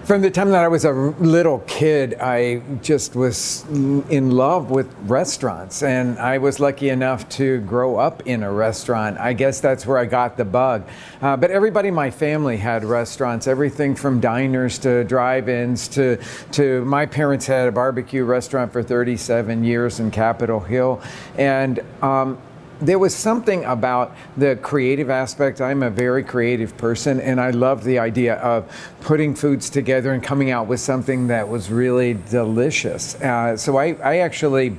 From the time that I was a little kid, I just was in love with restaurants, and I was lucky enough to grow up in a restaurant. I guess that's where I got the bug. But everybody in my family had restaurants, everything from diners to drive-ins to my parents had a barbecue restaurant for 37 years in Capitol Hill. And there was something about the creative aspect. I'm a very creative person, and I love the idea of putting foods together and coming out with something that was really delicious. So I actually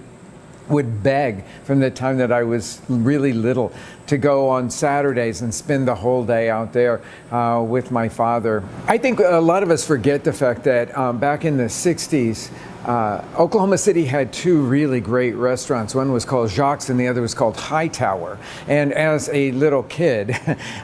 would beg from the time that I was really little to go on Saturdays and spend the whole day out there with my father. I think a lot of us forget the fact that back in the 60s, Oklahoma City had two really great restaurants. One was called Jacques and the other was called Hightower. And as a little kid,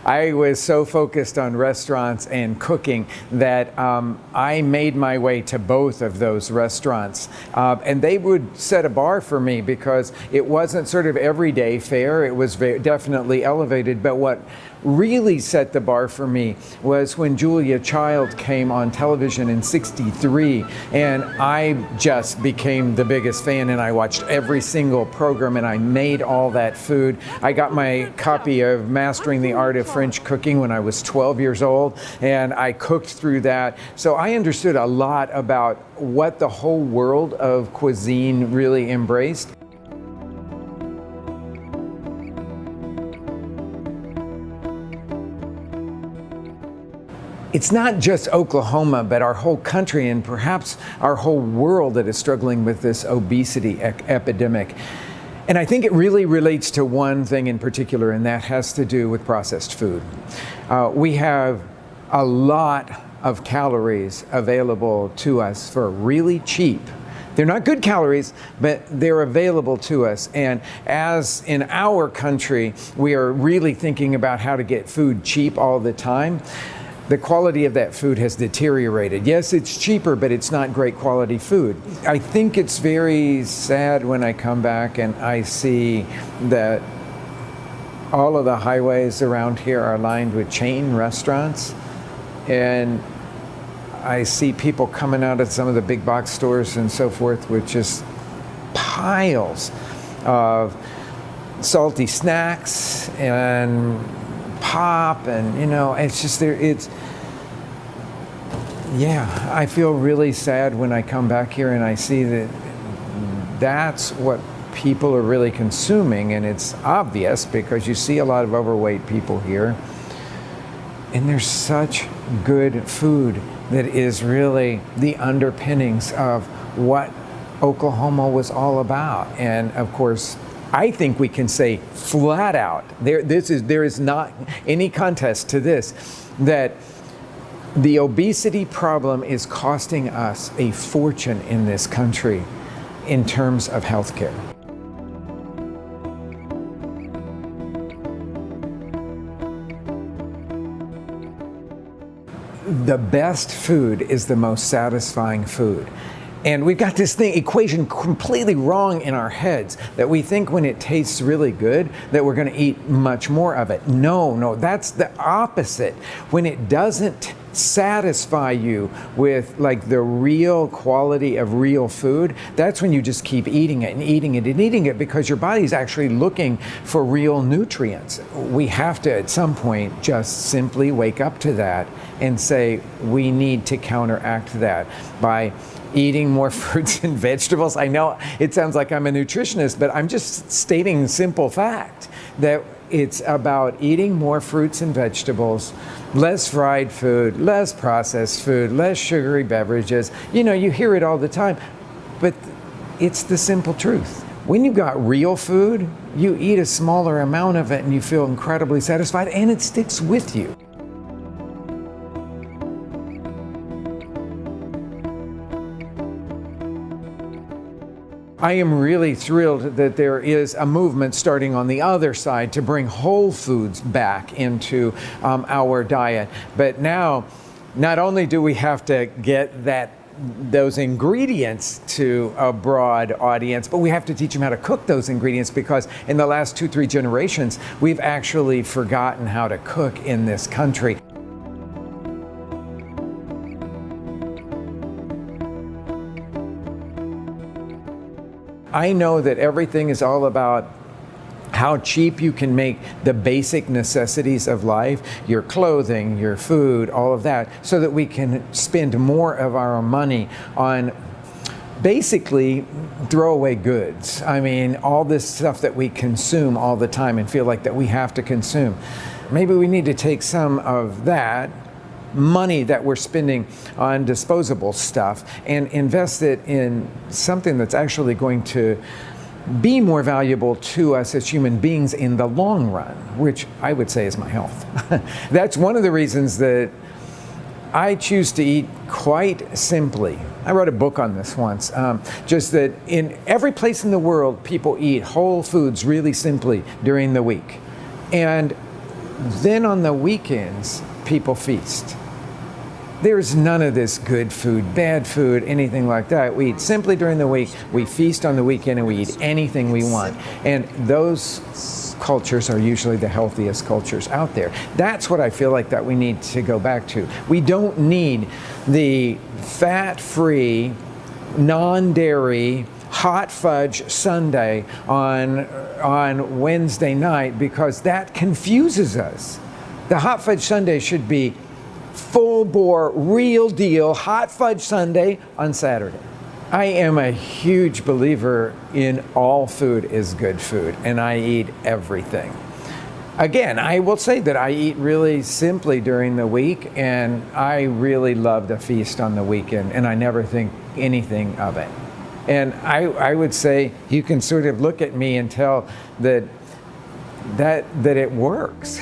I was so focused on restaurants and cooking that I made my way to both of those restaurants. And they would set a bar for me because it wasn't sort of everyday fare. It was definitely elevated. But what really set the bar for me was when Julia Child came on television in '63, and I just became the biggest fan, and I watched every single program, and I made all that food. I got my copy of Mastering the Art of French Cooking when I was 12 years old, and I cooked through that. So I understood a lot about what the whole world of cuisine really embraced. It's not just Oklahoma, but our whole country and perhaps our whole world that is struggling with this obesity epidemic. And I think it really relates to one thing in particular, and that has to do with processed food. We have a lot of calories available to us for really cheap. They're not good calories, but they're available to us. And as in our country, we are really thinking about how to get food cheap all the time. The quality of that food has deteriorated. Yes, it's cheaper, but it's not great quality food. I think it's very sad when I come back and I see that all of the highways around here are lined with chain restaurants. And I see people coming out of some of the big box stores and so forth with just piles of salty snacks and pop, and it's just there. I feel really sad when I come back here and I see that that's what people are really consuming, and it's obvious because you see a lot of overweight people here, and there's such good food that is really the underpinnings of what Oklahoma was all about. And of course, I think we can say flat out, there is not any contest to this, that the obesity problem is costing us a fortune in this country in terms of healthcare. The best food is the most satisfying food. And we've got this equation completely wrong in our heads, that we think when it tastes really good that we're going to eat much more of it. No, that's the opposite. When it doesn't satisfy you with like the real quality of real food, that's when you just keep eating it and eating it and eating it, because your body's actually looking for real nutrients. We have to at some point just simply wake up to that and say we need to counteract that by eating more fruits and vegetables. I know it sounds like I'm a nutritionist, but I'm just stating simple fact that it's about eating more fruits and vegetables, less fried food, less processed food, less sugary beverages. You hear it all the time, but it's the simple truth. When you've got real food, you eat a smaller amount of it and you feel incredibly satisfied, and it sticks with you. I am really thrilled that there is a movement starting on the other side to bring whole foods back into our diet. But now, not only do we have to get those ingredients to a broad audience, but we have to teach them how to cook those ingredients, because in the last 2-3 generations, we've actually forgotten how to cook in this country. I know that everything is all about how cheap you can make the basic necessities of life, your clothing, your food, all of that, so that we can spend more of our money on basically throwaway goods. I mean, all this stuff that we consume all the time and feel like that we have to consume. Maybe we need to take some of that money that we're spending on disposable stuff and invest it in something that's actually going to be more valuable to us as human beings in the long run, which I would say is my health. That's one of the reasons that I choose to eat quite simply. I wrote a book on this once, just that in every place in the world, people eat whole foods really simply during the week. And then on the weekends, people feast. There's none of this good food, bad food, anything like that. We eat simply during the week, we feast on the weekend, and we eat anything we want. And those cultures are usually the healthiest cultures out there. That's what I feel like that we need to go back to. We don't need the fat-free, non-dairy, hot fudge sundae on Wednesday night, because that confuses us. The hot fudge sundae should be full bore, real deal, hot fudge sundae on Saturday. I am a huge believer in all food is good food, and I eat everything. Again, I will say that I eat really simply during the week, and I really love to feast on the weekend, and I never think anything of it. And I would say you can sort of look at me and tell that it works.